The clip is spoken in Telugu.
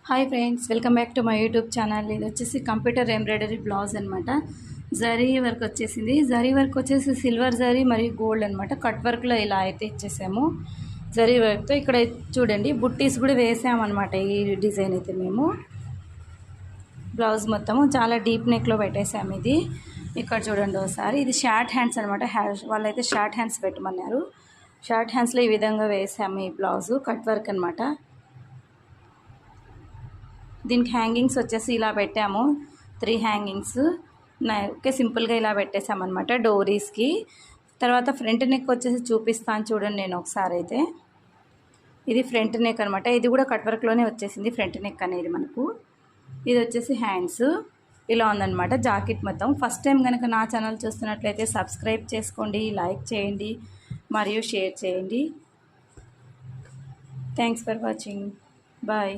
Hi friends, welcome back to my YouTube channel. ఇది వచ్చేసి కంప్యూటర్ ఎంబ్రాయిడరీ బ్లౌజ్ అనమాట. జరీ వర్క్ వచ్చేసింది. జరీ వర్క్ వచ్చేసి సిల్వర్ జరీ మరియు గోల్డ్ అనమాట. కట్ వర్క్లో ఇలా అయితే ఇచ్చేసాము జరీ వర్క్తో. ఇక్కడ చూడండి బుట్టీస్ కూడా వేసామన్నమాట. ఈ డిజైన్ అయితే మేము బ్లౌజ్ మొత్తము చాలా డీప్ నెక్లో పెట్టేసాము. ఇది ఇక్కడ చూడండి ఒకసారి. ఇది షార్ట్ హ్యాండ్స్ అనమాట. వాళ్ళైతే షార్ట్ హ్యాండ్స్ పెట్టమన్నారు. షార్ట్ హ్యాండ్స్లో ఈ విధంగా వేసాము ఈ బ్లౌజు. కట్ వర్క్ అనమాట. దీనికి హ్యాంగింగ్స్ వచ్చేసి ఇలా పెట్టాము. 3 హ్యాంగింగ్స్ ఓకే, సింపుల్గా ఇలా పెట్టేసామన్నమాట డోరీస్కి. తర్వాత ఫ్రంట్ నెక్ వచ్చేసి చూపిస్తాను చూడండి నేను ఒకసారి. అయితే ఇది ఫ్రంట్ నెక్ అనమాట. ఇది కూడా కట్ వర్క్లోనే వచ్చేసింది ఫ్రంట్ నెక్ అనేది మనకు. ఇది వచ్చేసి హ్యాండ్స్ ఇలా ఉందన్నమాట జాకెట్ మొత్తం. ఫస్ట్ టైం కనుక నా ఛానల్ చూస్తున్నట్లయితే సబ్స్క్రైబ్ చేసుకోండి, లైక్ చేయండి మరియు షేర్ చేయండి. Thanks for watching. బాయ్.